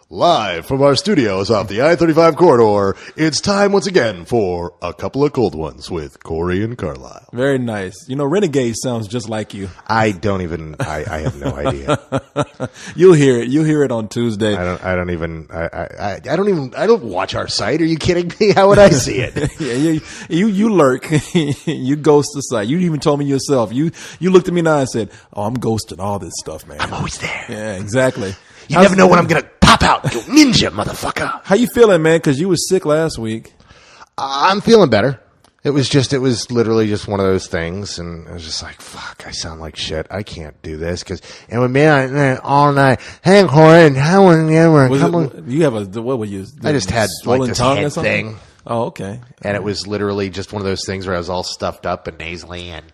Live from our studios off the I-35 corridor, it's time once again for A Couple of Cold Ones with Corey and Carlisle. Very nice. You know, Renegade sounds just like you. I have no idea. You'll hear it. You'll hear it on Tuesday. I don't watch our site. Are you kidding me? How would I see it? Yeah, you lurk. You ghost the site. You even told me yourself. You looked at me now and said, "Oh, I'm ghosting all this stuff, man." I'm always there. Yeah, exactly. You never know when I'm going to pop out and go ninja, motherfucker. How you feeling, man? Because you were sick last week. I'm feeling better. It was literally just one of those things. And I was just like, fuck, I sound like shit. I can't do this. And with me all night, hey, Corey, how are you? You have what were you? I just had like this head thing. Oh, okay. And it was literally just one of those things where I was all stuffed up and nasally, and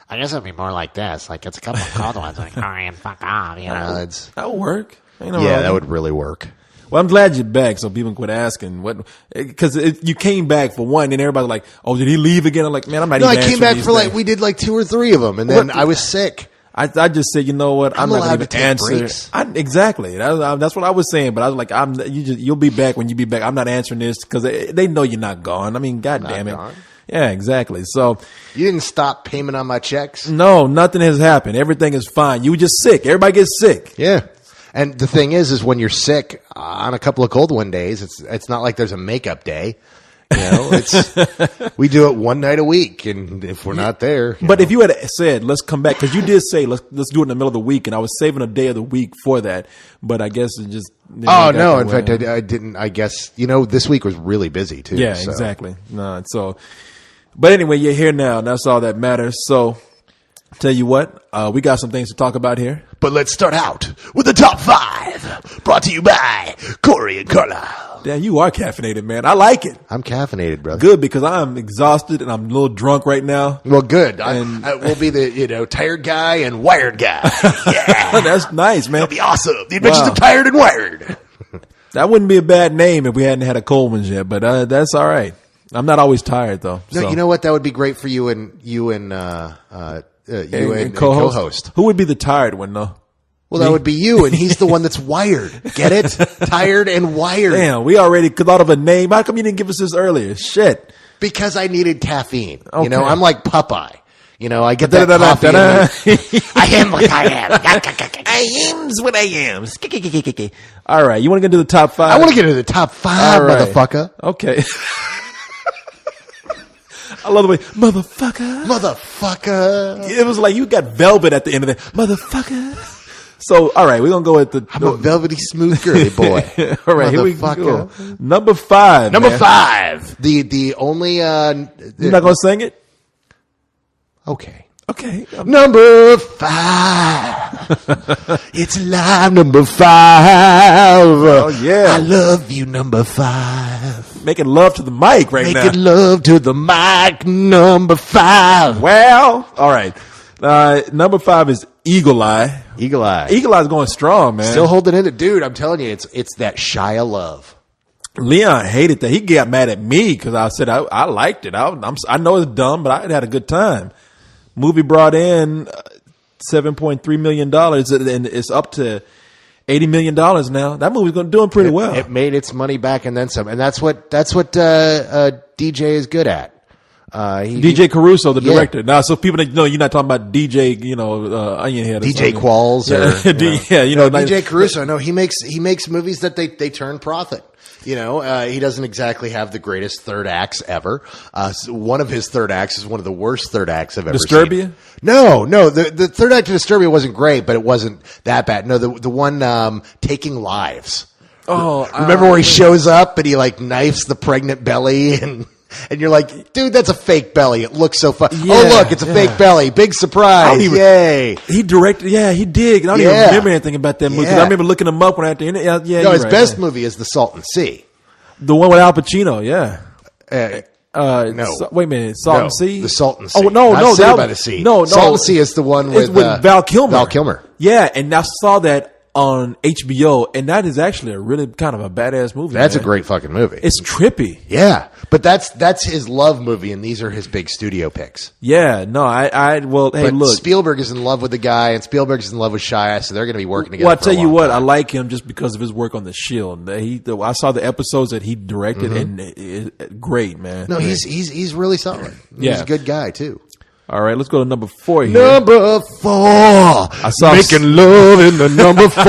I guess it'd be more like this. Like, it's a couple of cold ones. Like, Corey, and fuck off, you know. That would work. Yeah, that would really work. Well, I'm glad you're back, so people can quit asking what, because you came back for one, and everybody's like, "Oh, did he leave again?" I'm like, "Man, I'm not." No, I came back for we did like 2 or 3 of them, and then I was sick. I just said, you know what? I'm not going to answer. Breaks. Exactly. That's what I was saying, but I was like, you'll be back when you be back. I'm not answering this because they know you're not gone. I mean, goddamn it. Gone. Yeah, exactly. So you didn't stop payment on my checks? No, nothing has happened. Everything is fine. You were just sick. Everybody gets sick. Yeah. And the thing is when you're sick on a couple of cold one days, it's not like there's a makeup day. You know, we do it one night a week, and if we're not there, if you had said let's come back, because you did say let's do it in the middle of the week, and I was saving a day of the week for that, but I guess it just in fact I didn't. I guess this week was really busy too. Yeah, so. Exactly. No, but anyway, you're here now, and that's all that matters. So. Tell you what, we got some things to talk about here. But let's start out with the top 5, brought to you by Corey and Carlisle. Damn, you are caffeinated, man. I like it. I'm caffeinated, brother. Good, because I'm exhausted and I'm a little drunk right now. Well, good. I will be the tired guy and wired guy. Yeah, that's nice, man. That'll be awesome. The Adventures of Tired and Wired. That wouldn't be a bad name if we hadn't had a cold one yet, but that's all right. I'm not always tired though. No, you know what? That would be great for you and co-host. Who would be the tired one, though? Well, that would be you, and he's the one that's wired. Get it? Tired and wired. Damn, we already thought of a name. How come you didn't give us this earlier? Shit. Because I needed caffeine. Okay. I'm like Popeye. I get that coffee. I am what I am. I am's what I am. All right, you want to get into the top 5? I want to get into the top 5, motherfucker. Okay. I love the way, motherfucker. It was like you got velvet at the end of it. Motherfucker. So, all right, we're going to go with I'm a velvety smooth girly boy. All right, here we go. Number 5. Number 5. The only... You're not going to sing it? Okay. Number 5. It's live, number 5. Oh, yeah. I love you, number 5. Making love to the mic now. Making love to the mic, number 5. Well, all right. Number 5 is Eagle Eye. Eagle Eye is going strong, man. Still holding in it. Dude, I'm telling you, it's that Shia love. Leon hated that. He got mad at me because I said I liked it. I know it's dumb, but I had a good time. Movie brought in $7.3 million, and it's up to $80 million now. That movie's doing pretty well. It made its money back and then some, and that's what DJ is good at. DJ Caruso, the director. Yeah. Now, so people that know you're not talking about DJ, Onion Head, DJ Qualls, DJ Caruso. No, he makes movies that they turn profit. He doesn't exactly have the greatest third acts ever. One of his third acts is one of the worst third acts I've ever Disturbia? seen. No. The third act of Disturbia wasn't great, but it wasn't that bad. No, the one Taking Lives. Oh, remember where he shows up and he knifes the pregnant belly and you're like, dude, that's a fake belly. It looks so fun. Yeah, oh, look, it's a fake belly. Big surprise. Yay. He directed. Yeah, he did. I don't even remember anything about that movie. I remember looking him up when I had to. No, his best movie is The Salton Sea. The one with Al Pacino, yeah. No. Wait a minute. Salton Sea? The Salton Sea. Oh, no. Saved by the Sea. No. Salton Sea is the one with Val Kilmer. Val Kilmer. Yeah, and I saw that on HBO, and that is actually a really kind of a badass movie. That's man. a great fucking movie. It's trippy. Yeah, but that's his love movie, and these are his big studio picks. Yeah, no, well, hey, but look, Spielberg is in love with the guy, and Spielberg is in love with Shia, so they're going to be working together. Well, I tell you what, time. I like him just because of his work on The Shield. I saw the episodes that he directed, and great, man. No, he's really solid. He's a good guy too. All right, let's go to number 4 here. Number 4. I saw making love in the number 4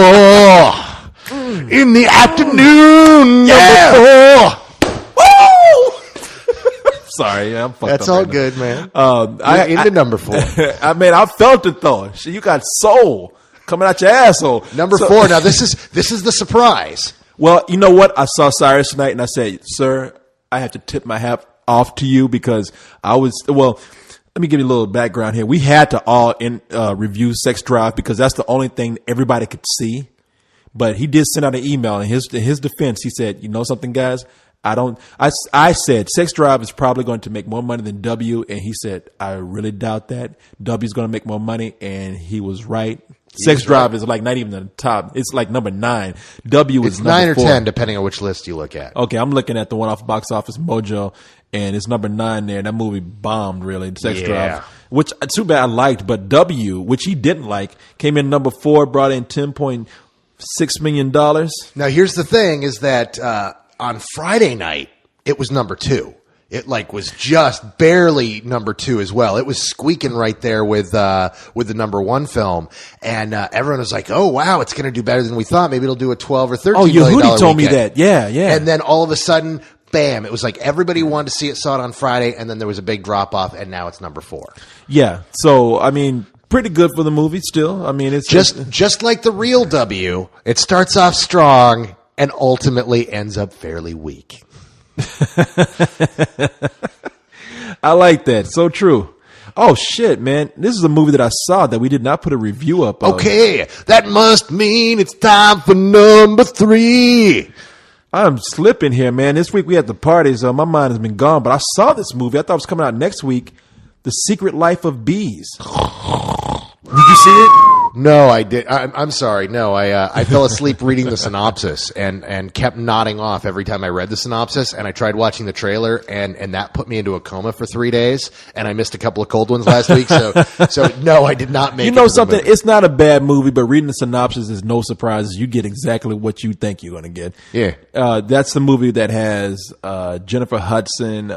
in the afternoon. Yeah. Number 4. Woo! Sorry, I'm fucked That's up all right good, man. I into number 4. I felt it though. You got soul coming out your asshole. Number 4. Now this is the surprise. Well, you know what? I saw Cyrus tonight, and I said, "Sir, I have to tip my hat off to you because I was well." Let me give you a little background here. We had to all review Sex Drive because that's the only thing everybody could see. But he did send out an email. In his defense, he said, "You know something, guys? I said Sex Drive is probably going to make more money than W." And he said, "I really doubt that. W is going to make more money." And he was right. Sex Drive is like not even the top. It's like number 9. W is number 9 or 4. 10, depending on which list you look at. Okay, I'm looking at the one off Box Office Mojo, and it's number 9 there. That movie bombed, really. Sex Drive, which too bad I liked, but W, which he didn't like, came in number 4, brought in $10.6 million. Now, here's the thing: is that on Friday night it was number 2. It was just barely number 2 as well. It was squeaking right there with the number 1 film, and everyone was like, "Oh wow, it's going to do better than we thought. Maybe it'll do a 12 or 13 million dollar Yehudi told me weekend." that. Yeah. And then all of a sudden, bam! It was like everybody wanted to see it, saw it on Friday, and then there was a big drop off, and now it's number 4. Yeah. So I mean, pretty good for the movie. Still, I mean, it's just like the real W. It starts off strong and ultimately ends up fairly weak. I like that. So true. Oh shit, man. This is a movie that I saw that we did not put a review up of. Okay, that must mean it's time for number 3. I'm slipping here, man. This week we had the parties. My mind has been gone, but I saw this movie. I thought it was coming out next week. The Secret Life of Bees. Did you see it? No, I did. I'm sorry. No, I fell asleep reading the synopsis and kept nodding off every time I read the synopsis. And I tried watching the trailer, and that put me into a coma for 3 days. And I missed a couple of cold ones last week. So no, I did not make. You know something? It's not a bad movie, but reading the synopsis is no surprises. You get exactly what you think you're going to get. Yeah, that's the movie that has Jennifer Hudson,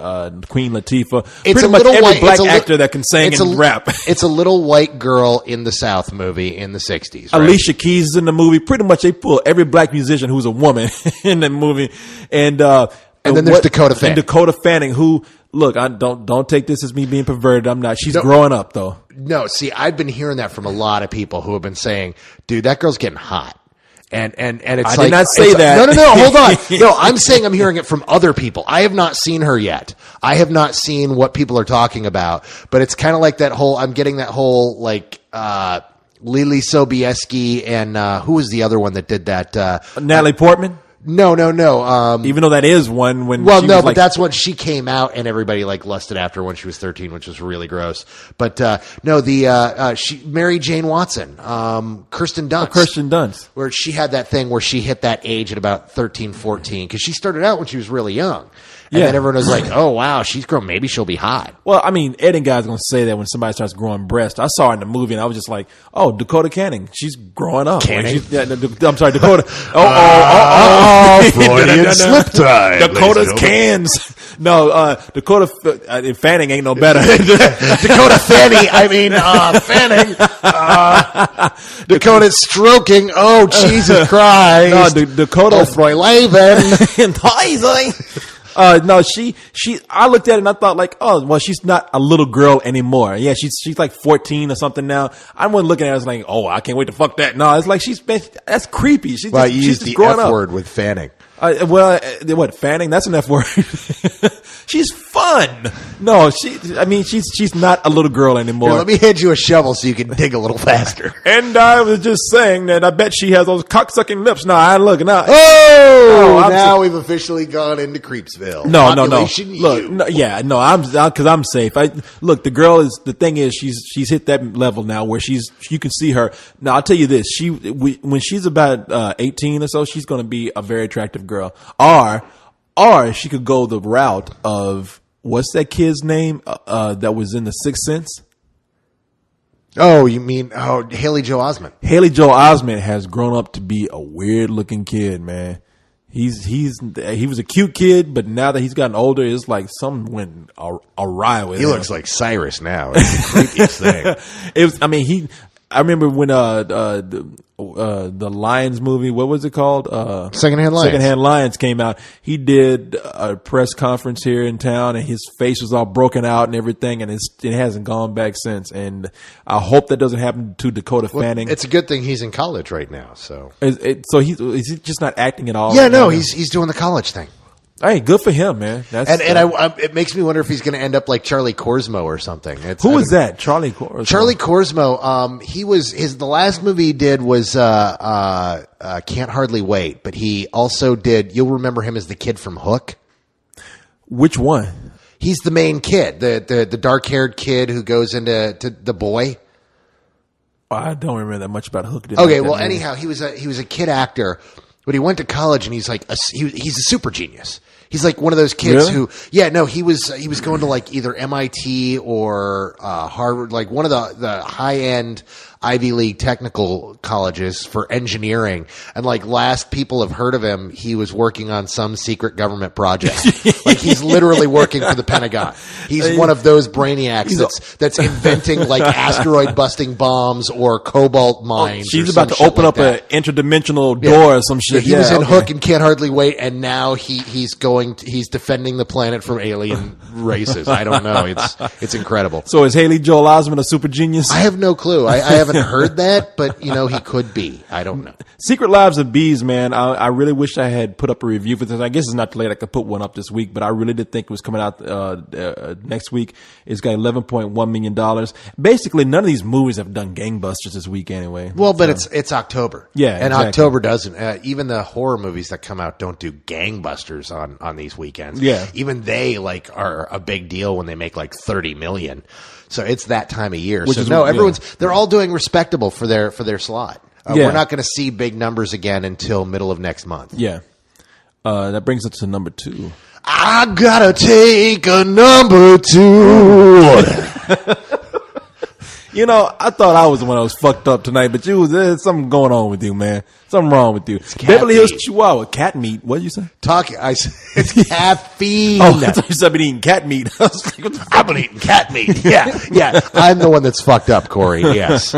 Queen Latifah, it's pretty much every black actor that can sing and rap. It's a little white girl in the South movie in the 60s. Right? Alicia Keys is in the movie. Pretty much they pull every black musician who's a woman in the movie. And then there's Dakota Fanning. And Dakota Fanning, who, look, I don't take this as me being perverted. I'm not. She's growing up though. No, see, I've been hearing that from a lot of people who have been saying, "Dude, that girl's getting hot." And it's I did not say that. No, hold on. No, I'm saying I'm hearing it from other people. I have not seen her yet. I have not seen what people are talking about. But it's kind of like that whole. I'm getting that whole Lily Sobieski and who was the other one that did that? Natalie Portman. No. Even though that is one when but that's when she came out and everybody lusted after her when she was 13, which was really gross. But Mary Jane Watson, Kirsten Dunst. Kirsten Dunst. Where she had that thing where she hit that age at about 13, 14 because she started out when she was really young. And then everyone was like, "Oh wow, she's grown. Maybe she'll be hot." Well, I mean, Ed and Guy's gonna say that when somebody starts growing breasts. I saw her in the movie, and I was just like, "Oh, Dakota Fanning, she's growing up." Fanning? I'm sorry, Dakota. Freudian slip tie. Dakota's cans. No, Dakota Fanning ain't no better. Dakota Fanning. I mean, Fanning. Dakota's stroking. Oh Jesus Christ! No, Dakota. Oh, Freudian. No, she, I looked at it and I thought she's not a little girl anymore. Yeah, she's like 14 or something now. I wasn't looking at her as like, oh, I can't wait to fuck that. No, it's like that's creepy. You used the F word with Fanning. What, Fanning? That's an F word. She's fun. fun. No, she's not a little girl anymore. Here, let me hand you a shovel so you can dig a little faster. And I was just saying that I bet she has those cocksucking lips. No, I look now. Now we've officially gone into Creepsville. No. Look, because I'm safe. Look, the thing is, she's hit that level now where you can see her. Now, I'll tell you this: when she's about 18 or so, she's going to be a very attractive girl. Or she could go the route of what's that kid's name that was in The Sixth Sense? Oh, you mean Haley Joel Osment? Haley Joel Osment has grown up to be a weird looking kid, man. He was a cute kid, but now that he's gotten older, it's like something went awry with him. He looks like Cyrus now. It's the creepiest thing. I remember when the Lions movie, what was it called? Secondhand Lions. Secondhand Lions came out. He did a press conference here in town, and his face was all broken out and everything, and it hasn't gone back since. And I hope that doesn't happen to Dakota Fanning. It's a good thing he's in college right now. So is he just not acting at all? Yeah, no, he's doing the college thing. Hey, good for him, man. It makes me wonder if he's going to end up like Charlie Korsmo or something. Who is that? Charlie Korsmo. Charlie Korsmo. The last movie he did was Can't Hardly Wait, but he also did. You'll remember him as the kid from Hook. Which one? He's the main kid, the dark haired kid who goes into The Boy. I don't remember that much about Hook. Okay, well, anyhow, he was a kid actor. But he went to college and he's like he's a super genius. He's like one of those kids who, he was going to like either MIT or Harvard, like one of the high end Ivy League technical colleges for engineering. And like last people have heard of him, he was working on some secret government project. Like he's literally working for the Pentagon. He's one of those brainiacs that's inventing like asteroid busting bombs or cobalt mines. She's about to open up an interdimensional door or some shit. He was in Hook and Can't Hardly Wait, and now he's defending the planet from alien races. I don't know. It's incredible. So is Haley Joel Osment a super genius? I have no clue. I haven't heard that, but he could be. I don't know. Secret Lives of Bees, man. I really wish I had put up a review for this. I guess it's not too late. I could put one up this week, but I really did think it was coming out next week. It's got $11.1 million. Basically, none of these movies have done gangbusters this week anyway. Well, but it's October. Yeah, and exactly. October doesn't. Even the horror movies that come out don't do gangbusters on these weekends. Yeah. Even they are a big deal when they make like 30 million. So it's that time of year. They're all doing respectable for their slot. We're not going to see big numbers again until middle of next month. Yeah. That brings us to number 2. I gotta take a number 2. I thought I was the one that was fucked up tonight, but there's something going on with you, man. Something wrong with you. Beverly Hills Chihuahua, cat meat. What did you say? It's caffeine. Oh, I thought you said I've been eating cat meat. I was like, what the fuck? I've been eating cat meat. Yeah. I'm the one that's fucked up, Corey. Yes.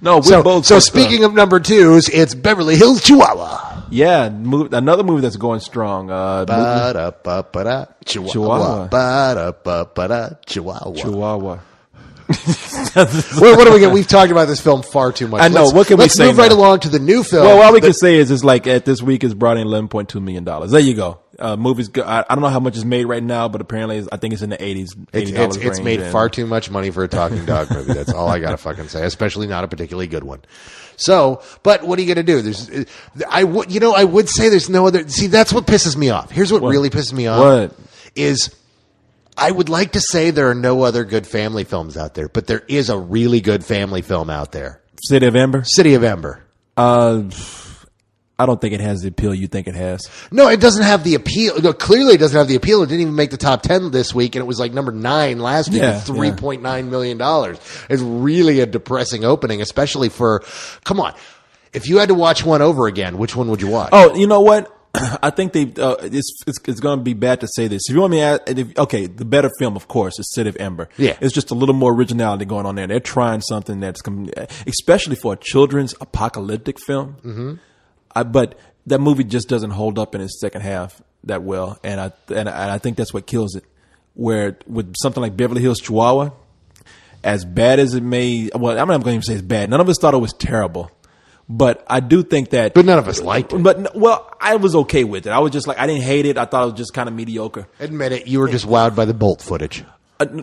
No, we're both. So speaking of number 2s, it's Beverly Hills Chihuahua. Yeah, another movie that's going strong. Chihuahua. What do we get? We've talked about this film far too much. I know. What can we say? Let's move right along to the new film. Well, all we can say is it's like at this week it's brought in $11.2 million. There you go. Movies. I don't know how much it's made right now, but apparently I think it's in the 80s. It's made far too much money for a talking dog movie. That's all I gotta fucking say. Especially not a particularly good one. So, but what are you going to do? I would say there's no other. See, that's what pisses me off. Here's what really pisses me off. Is I would like to say there are no other good family films out there, but there is a really good family film out there. City of Ember? City of Ember. I don't think it has the appeal you think it has. No, it doesn't have the appeal. No, clearly it doesn't have the appeal. It didn't even make the top 10 this week, and it was like number 9 last week at $3.9 million. It's really a depressing opening, especially for, come on, if you had to watch one over again, which one would you watch? Oh, you know what? I think it's going to be bad to say this. If you want me to add, the better film, of course, is City of Ember. Yeah. It's just a little more originality going on there. They're trying something that's, especially for a children's apocalyptic film. Mm-hmm. But that movie just doesn't hold up in its second half that well, and I think that's what kills it. Where with something like Beverly Hills Chihuahua, as bad as it may, well, I'm not going to even say it's bad. None of us thought it was terrible, But I do think that. But none of us liked it. But well, I was okay with it. I was just like, I didn't hate it. I thought it was just kind of mediocre. Admit it, you were just wowed by the Bolt footage.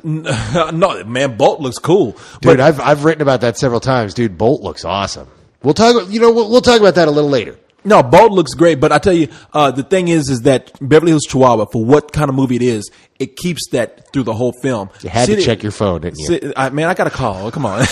No, man, Bolt looks cool. Dude, but I've written about that several times. Dude, Bolt looks awesome. We'll talk. We'll talk about that a little later. No, Bolt looks great, but I tell you, the thing is that Beverly Hills Chihuahua, for what kind of movie it is, it keeps that through the whole film. You had to check your phone, didn't you? Man, I got a call. Come on.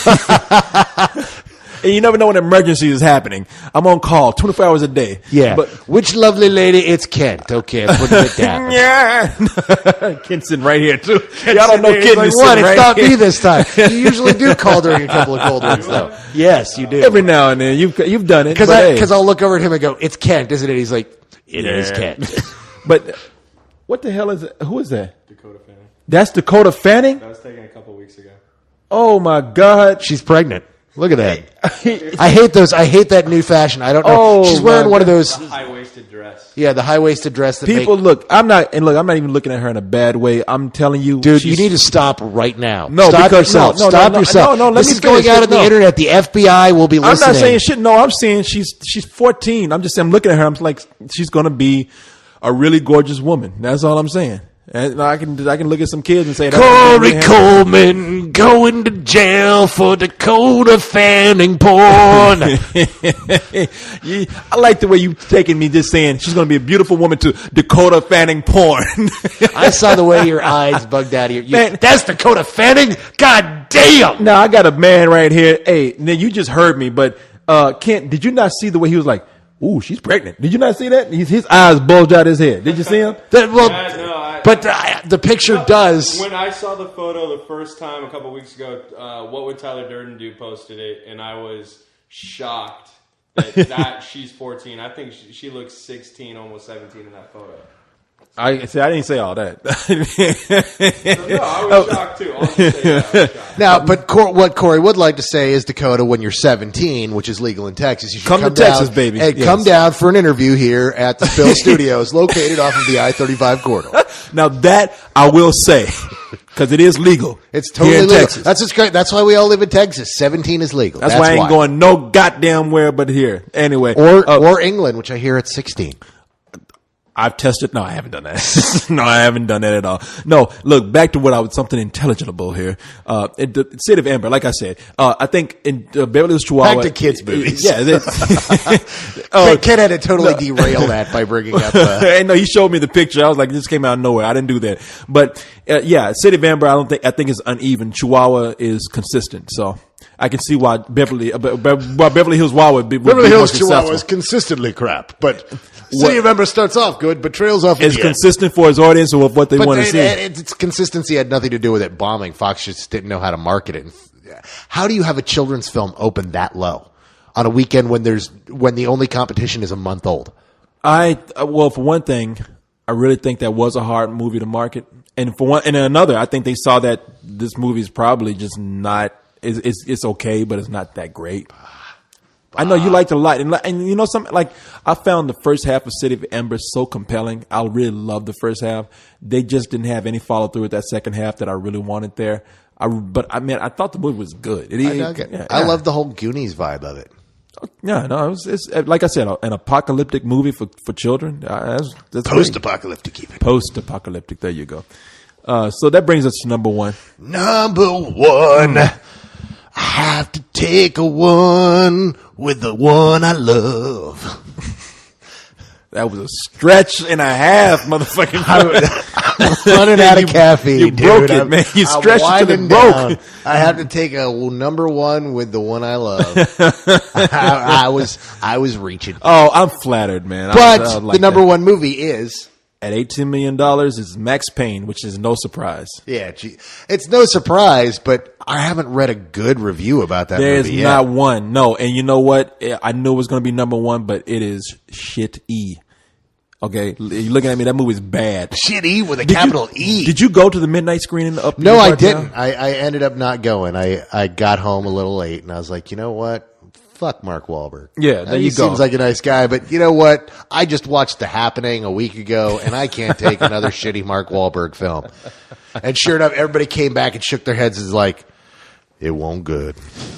And you never know when an emergency is happening. I'm on call 24 hours a day. Yeah. But which lovely lady? It's Kent. Okay, I'm putting it down. Yeah. Kent's in right here, too. Y'all don't know Kent. Like, what? It's not me this time. You usually do call during a couple of cold ones, though. Yes, you do. Every now and then. You've done it. Because I'll look over at him and go, it's Kent, isn't it? He's like, it is Kent. But what the hell is it? Who is that? Dakota Fanning. That's Dakota Fanning? That was taken a couple weeks ago. Oh, my God. She's pregnant. Look at that. I hate those. I hate that new fashion. I don't know. She's wearing one of those. The high-waisted dress. Yeah, the high-waisted dress. That People, look, I'm not even looking at her in a bad way. I'm telling you. Dude, you need to stop right now. No, stop yourself. Stop yourself. No, this is going out on the internet. The FBI will be listening. I'm not saying shit. No, I'm saying she's 14. I'm just saying, I'm looking at her. I'm like, she's going to be a really gorgeous woman. That's all I'm saying. And I can look at some kids and say, Corey Coleman going to jail for Dakota Fanning porn. I like the way you taking me just saying she's going to be a beautiful woman to Dakota Fanning porn. I saw the way your eyes bugged out of your. That's Dakota Fanning? God damn! Now I got a man right here. Hey, now you just heard me, but Kent, did you not see the way he was like, ooh, she's pregnant. Did you not see that? His eyes bulged out his head. Did you see him? The picture does. When I saw the photo the first time a couple weeks ago, What Would Tyler Durden Do posted it, and I was shocked that she's 14. I think she looks 16, almost 17 in that photo. I didn't say all that. No, I was shocked too. I'll just say that. I was shocked. Now, but what Corey would like to say is, Dakota, when you're 17, which is legal in Texas, you should come to down, Texas, baby. and come down for an interview here at the Spill Studios, located off of the I-35 corridor. Now that I will say, because it is legal. It's totally here in legal. Texas. That's what's great. That's why we all live in Texas. 17 is legal. That's why I ain't going no goddamn where but here. Anyway, or England, which I hear it's 16. I've tested. No, I haven't done that. No, I haven't done that at all. No, look, back to something intelligible here. In the city of Amber, like I said, I think in Beverly Hills, Chihuahua. Back to kids' movies. Yeah. Ken had to totally derail that by bringing up. No, he showed me the picture. I was like, this came out of nowhere. I didn't do that. But, yeah, city of Amber, I think it's uneven. Chihuahua is consistent. So I can see why Beverly Hills Chihuahua would be Beverly Hills more Chihuahua is consistently crap, but City of Amber starts off good, but trails off. It's consistent for his audience or what they want to see. Its consistency had nothing to do with it bombing. Fox just didn't know how to market it. How do you have a children's film open that low on a weekend when the only competition is a month old? Well, for one thing, I really think that was a hard movie to market, and another, I think they saw that this movie is probably just not. It's okay, but it's not that great. I know you liked it a lot, and you know something. Like, I found the first half of City of Amber so compelling. I really loved the first half. They just didn't have any follow through with that second half that I really wanted there. I thought the movie was good. I dug it. I love the whole Goonies vibe of it. Yeah, no, it's like I said, an apocalyptic movie for children. That's post-apocalyptic, even. Post-apocalyptic. There you go. So that brings us to number one. Number one. I have to take a one with the one I love. That was a stretch and a half, motherfucking. I'm running out of caffeine. You broke it, man. You stretched it and broke. I have to take a number one with the one I love. I was reaching. Oh, I'm flattered, man. But the number one movie is. At $18 million is Max Payne, which is no surprise. Yeah, it's no surprise, but I haven't read a good review about that movie yet. There's not one. No, and you know what? I knew it was going to be number one, but it is shit-y. Okay, you're looking at me. That movie's bad. Shit-y with a capital E. Did you go to the midnight screening up? No, I didn't. I ended up not going. I got home a little late, and I was like, you know what? Fuck Mark Wahlberg. Yeah, there you go. He seems like a nice guy, but you know what? I just watched The Happening a week ago, and I can't take another shitty Mark Wahlberg film. And sure enough, everybody came back and shook their heads and was like, It won't good.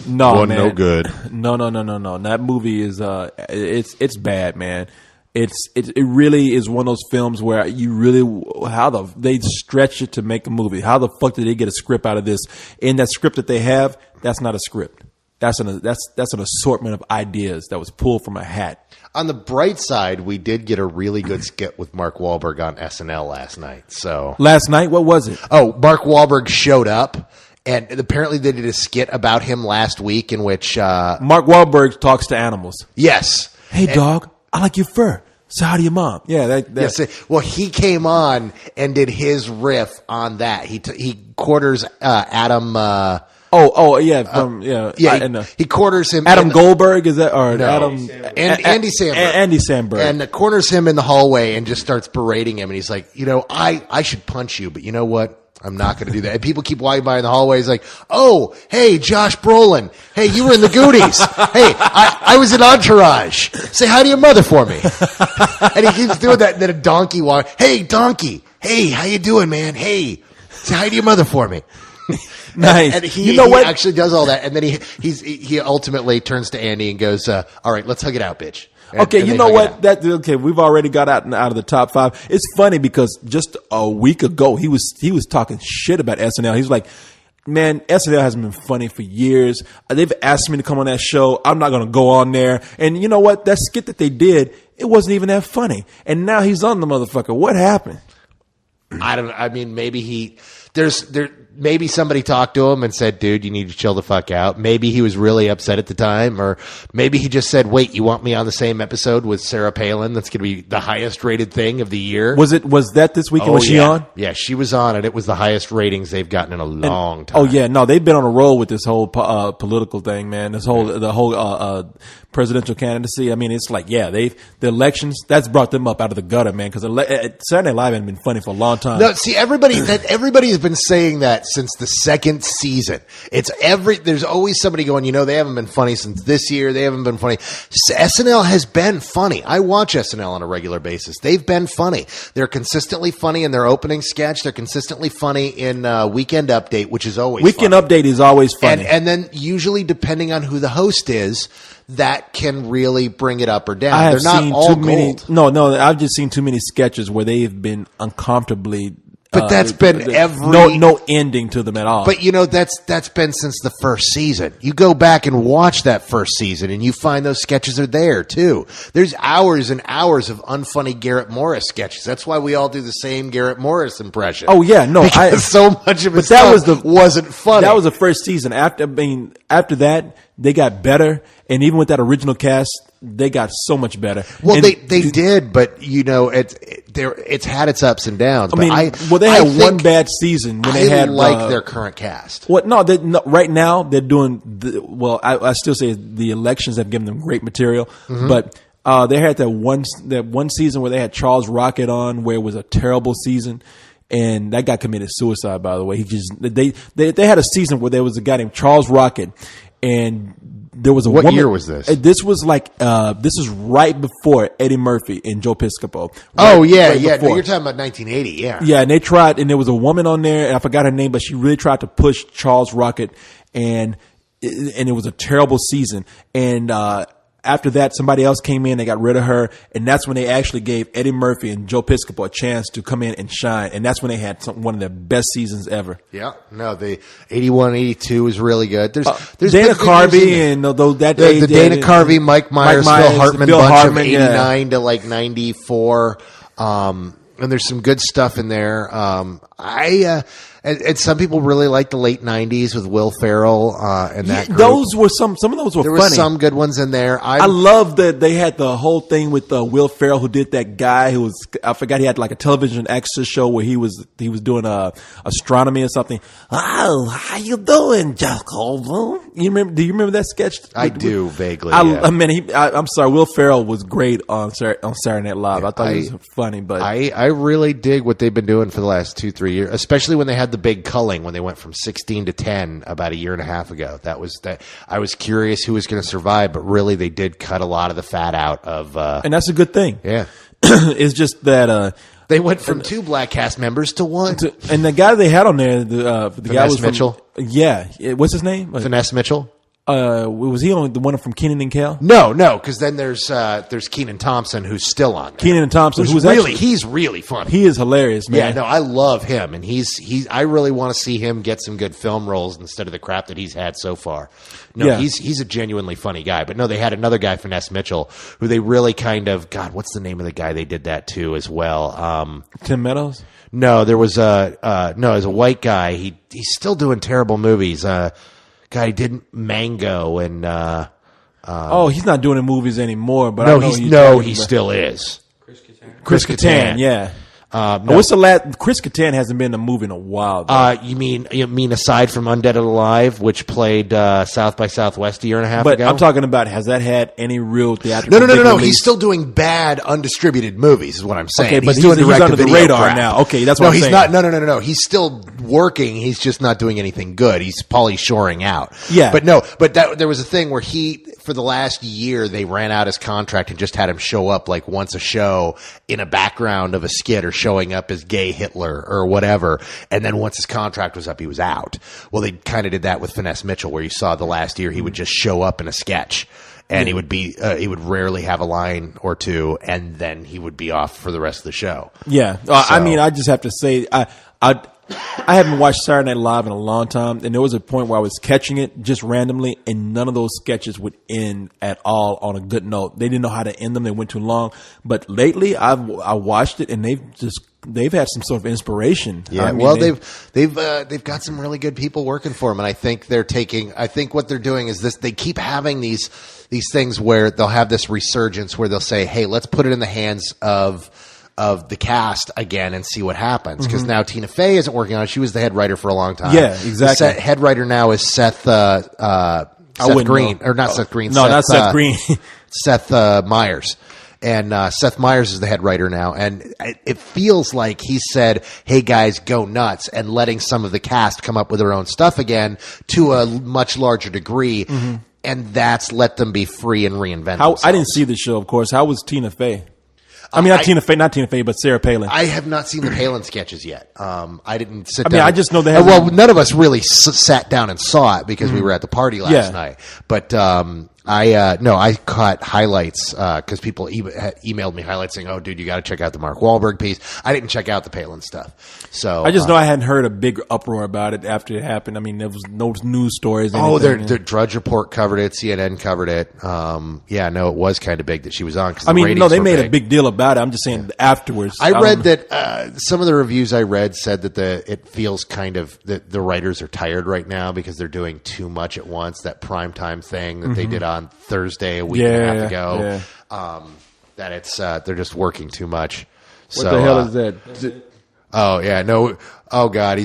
No, Wasn't man. no good. No. That movie is it's bad, man. It really is one of those films where they stretch it to make a movie. How the fuck did they get a script out of this? In that script that they have, that's not a script. That's an assortment of ideas that was pulled from a hat. On the bright side, we did get a really good skit with Mark Wahlberg on SNL last night. So last night, what was it? Oh, Mark Wahlberg showed up, and apparently they did a skit about him last week in which Mark Wahlberg talks to animals. Yes. Hey, dog, I like your fur. So how do your mom? Yeah, Yes. Well, he came on and did his riff on that. He quarters Adam. He quarters him. Adam Goldberg, is that or no, Adam? Andy Samberg. Andy Samberg, and corners him in the hallway and just starts berating him. And he's like, I should punch you, but you know what? I'm not going to do that. And people keep walking by in the hallway. He's like, oh, hey, Josh Brolin. Hey, you were in the Goonies. Hey, I was in Entourage. Say hi to your mother for me. And he keeps doing that. And then a donkey walks. Hey, donkey. Hey, how you doing, man? Hey, say hi to your mother for me. Nice. And he actually does all that. And then he ultimately turns to Andy and goes, all right, let's hug it out, bitch. Okay, you know what? We've already got out of the top 5. It's funny because just a week ago he was talking shit about SNL. He's like, man, SNL hasn't been funny for years. They've asked me to come on that show. I'm not going to go on there. And you know what? That skit that they did, it wasn't even that funny. And now he's on the motherfucker. What happened? Maybe somebody talked to him and said, dude, you need to chill the fuck out. Maybe he was really upset at the time, or maybe he just said, wait, you want me on the same episode with Sarah Palin? That's going to be the highest rated thing of the year. Was that this weekend? Was she on? Yeah, she was on, and it was the highest ratings they've gotten in a long time. Oh yeah, no, they've been on a roll with this whole political thing, man. The whole presidential candidacy. I mean, it's like, yeah, the elections, that's brought them up out of the gutter, man, because Saturday Night Live hasn't been funny for a long time. No, see, everybody has been saying that since the second season. There's always somebody going, they haven't been funny since this year. They haven't been funny. SNL has been funny. I watch SNL on a regular basis. They've been funny. They're consistently funny in their opening sketch. They're consistently funny in Weekend Update, which is always Weekend funny. Update is always funny. And then usually, depending on who the host is, that can really bring it up or down. They're not all gold. No, I've just seen too many sketches where they've been uncomfortably. But that's been no ending to them at all. But that's been since the first season. You go back and watch that first season, and you find those sketches are there too. There's hours and hours of unfunny Garrett Morris sketches. That's why we all do the same Garrett Morris impression. Oh yeah, no, because so much of it wasn't funny. That was the first season. After that, they got better, and even with that original cast, they got so much better. Well, they did, but it's had its ups and downs. They had one bad season when they had their current cast. What? No, right now they're doing. I still say the elections have given them great material, but they had that one season where they had Charles Rocket on, where it was a terrible season. And that guy committed suicide, by the way. They had a season where there was a guy named Charles Rocket, and there was a What woman. year was this? This was this is right before Eddie Murphy and Joe Piscopo. No, you're talking about 1980, yeah. Yeah, and they tried, and there was a woman on there, and I forgot her name, but she really tried to push Charles Rocket, and it was a terrible season. And after that, somebody else came in. They got rid of her, and that's when they actually gave Eddie Murphy and Joe Piscopo a chance to come in and shine. And that's when they had one of their best seasons ever. Yeah, no, the 81, 82 was really good. There's Dana Carvey and the Dana Carvey, Mike Myers, Phil Hartman bunch of 89 to 94. And there's some good stuff in there. And some people really like the late 90s with Will Ferrell and that group. Those were some of those were funny. There were some good ones in there. I love that they had the whole thing with Will Ferrell, who did that guy who was, I forgot, he had like a television extra show where he was doing astronomy or something. Oh, how you doing, Jacobo? Do you remember that sketch? I do vaguely. I'm sorry, Will Ferrell was great on Saturday Night Live. I thought he was funny, but I really dig what they've been doing for the last 2-3 years, especially when they had the big culling when they went from 16 to 10 about a year and a half ago. I was curious who was going to survive, but really they did cut a lot of the fat out of. And that's a good thing. Yeah, it's just that they went from 2 black cast members to 1. And the guy they had on there, the guy was Mitchell. Yeah. What's his name? Finesse Mitchell. Was he on the one from Kenan and Kel? No, because then there's Kenan Thompson who's still on there. Kenan and Thompson, he's really funny. He is hilarious, man. Yeah, no, I love him, and I really want to see him get some good film roles instead of the crap that he's had so far. No, yeah. He's a genuinely funny guy. But no, they had another guy, Finesse Mitchell, who they really kind of what's the name of the guy they did that to as well? Tim Meadows? No, there was it was a white guy. He's still doing terrible movies. Guy did Mango and he's not doing the movies anymore. But he still is. Chris Kattan, yeah. What's the last? Chris Kattan hasn't been in a movie in a while. You mean aside from Undead and Alive, which played South by Southwest a year and a half ago? But I'm talking about, has that had any real theatrical? No. He's still doing bad, undistributed movies. Is what I'm saying. Okay, but he's under the radar crap. now. Okay, that's what I'm saying. Not. No. He's still working. He's just not doing anything good. He's Pauly shoring out. Yeah, but there was a thing where for the last year they ran out his contract and just had him show up like once a show in a background of a skit or showing up as gay Hitler or whatever, and then once his contract was up, he was out. Well, they kind of did that with Finesse Mitchell, where you saw the last year he would just show up in a sketch, and he would rarely have a line or two, and then he would be off for the rest of the show. Yeah, I mean, I just have to say, I haven't watched Saturday Night Live in a long time, and there was a point where I was catching it just randomly, and none of those sketches would end at all on a good note. They didn't know how to end them; they went too long. But lately, I watched it, and they've had some sort of inspiration. Yeah, they've got some really good people working for them, and I think what they're doing is this: they keep having these things where they'll have this resurgence where they'll say, "Hey, let's put it in the hands of the cast again and see what happens." Because now Tina Fey isn't working on it. She was the head writer for a long time. Yeah, exactly. The head writer now is Seth Green. Or not Seth Green. No, not Seth Green. Seth Meyers. And Seth Meyers is the head writer now. And it feels like he said, hey, guys, go nuts, and letting some of the cast come up with their own stuff again to a much larger degree. Mm-hmm. And that's let them be free and reinvent themselves. I didn't see the show, of course. How was Tina Fey? I mean, not Tina Fey, but Sarah Palin. I have not seen the Palin sketches yet. I didn't sit down. I mean, I just know they have. Well, none of us really sat down and saw it because we were at the party last night. But I caught highlights because people emailed me highlights saying, "Oh, dude, you got to check out the Mark Wahlberg piece." I didn't check out the Palin stuff, so I just know I hadn't heard a big uproar about it after it happened. I mean, there was no news stories. The Drudge Report covered it, CNN covered it. It was kind of big that she was on. I mean, they made a big deal about it. I'm just saying afterwards. I read that some of the reviews I read said that it feels kind of that the writers are tired right now because they're doing too much at once. That primetime thing that they did on Thursday a week and a half ago. Yeah. That it's they're just working too much. What the hell is that? Oh yeah, no. Oh God,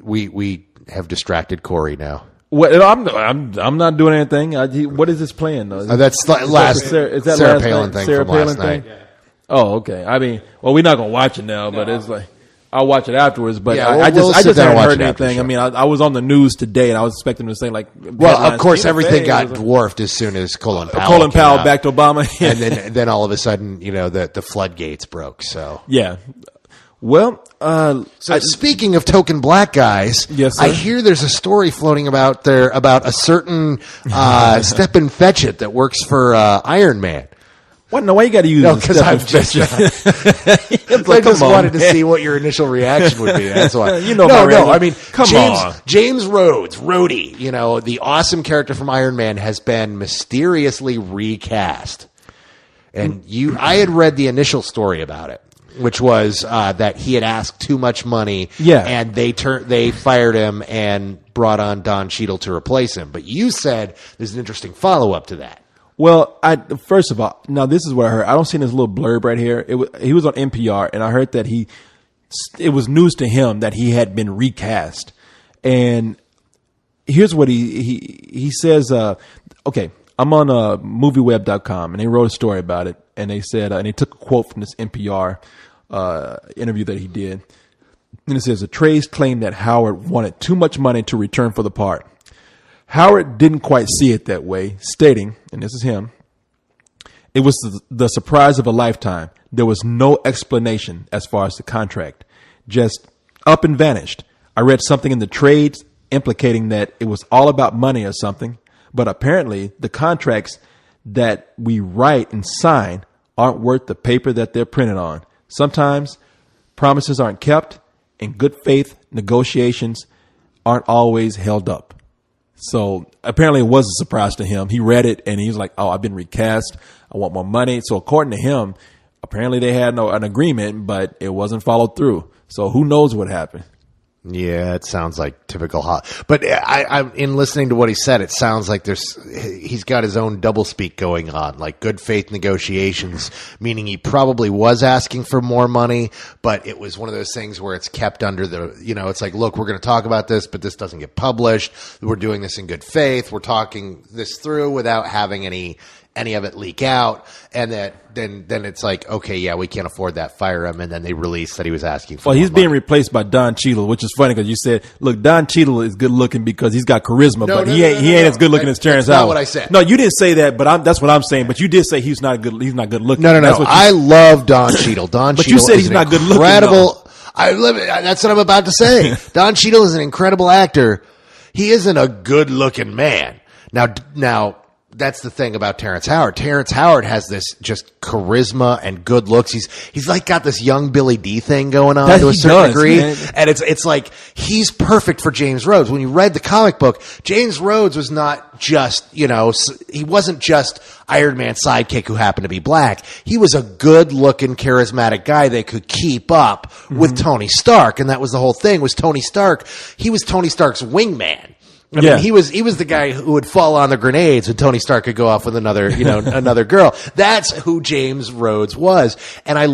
we have distracted Corey now. What? I'm not doing anything. What is this playing though? That's Sarah Palin thing from last night. Yeah. Oh, okay. I mean, well, we're not gonna watch it now, but it's like I'll watch it afterwards. But I just haven't heard anything. I mean, I was on the news today, and I was expecting them to say like, well, of course, everything got dwarfed as soon as Colin Powell backed Obama, and then all of a sudden, the floodgates broke. So yeah. Well, speaking of token black guys, yes, sir. I hear there's a story floating about a certain Stepin Fetchit that works for Iron Man. What? No, why you got to use? No, because I just wanted to see what your initial reaction would be. That's why. I mean, James Rhodes, Rhodey, the awesome character from Iron Man, has been mysteriously recast. And I had read the initial story about it, which was that he had asked too much money, and they fired him and brought on Don Cheadle to replace him. But you said there's an interesting follow up to that. Well, first of all, now this is what I heard. I don't see this little blurb right here. He was on NPR, and I heard that it was news to him that he had been recast. And here's what he says. Okay, I'm on movieweb.com, and they wrote a story about it, and they said, and they took a quote from this NPR interview that he did, and it says, "Atreides claimed that Howard wanted too much money to return for the part. Howard didn't quite see it that way, stating," and this is him, "It was the surprise of a lifetime. There was no explanation as far as the contract. Just up and vanished. I read something in the trades implicating that it was all about money or something. But apparently the contracts that we write and sign aren't worth the paper that they're printed on. Sometimes promises aren't kept, and good faith negotiations aren't always held up. So apparently it was a surprise to him. He read it and he was like, oh, I've been recast. I want more money. So according to him, apparently they had an agreement, but it wasn't followed through. So who knows what happened? Yeah, it sounds like typical But I'm in listening to what he said, it sounds like he's got his own doublespeak going on, like good faith negotiations, meaning he probably was asking for more money, but it was one of those things where it's kept under it's like, look, we're going to talk about this, but this doesn't get published. We're doing this in good faith. We're talking this through without having any of it leak out, and that then it's like, okay, yeah, we can't afford that, fire him, and then they released that he was asking for. Well, he's being replaced by Don Cheadle, which is funny because you said, look, Don Cheadle is good looking because he's got charisma, but he ain't as good looking as Terrence Howard. That's not what I said. No, you didn't say that, but that's what I'm saying. But you did say he's not good looking. No. I love Don Cheadle. But you said he's not good looking. That's what I'm about to say. Don Cheadle is an incredible actor. He isn't a good looking man. Now. That's the thing about Terrence Howard. Terrence Howard has this just charisma and good looks. He's like got this young Billy D thing going on to a certain degree. Man. And it's like he's perfect for James Rhodes. When you read the comic book, James Rhodes was not just, he wasn't just Iron Man's sidekick who happened to be black. He was a good looking, charismatic guy that could keep up with Tony Stark. And that was the whole thing, was Tony Stark. He was Tony Stark's wingman. I mean, he was the guy who would fall on the grenades when Tony Stark could go off with another girl. That's who James Rhodes was. And I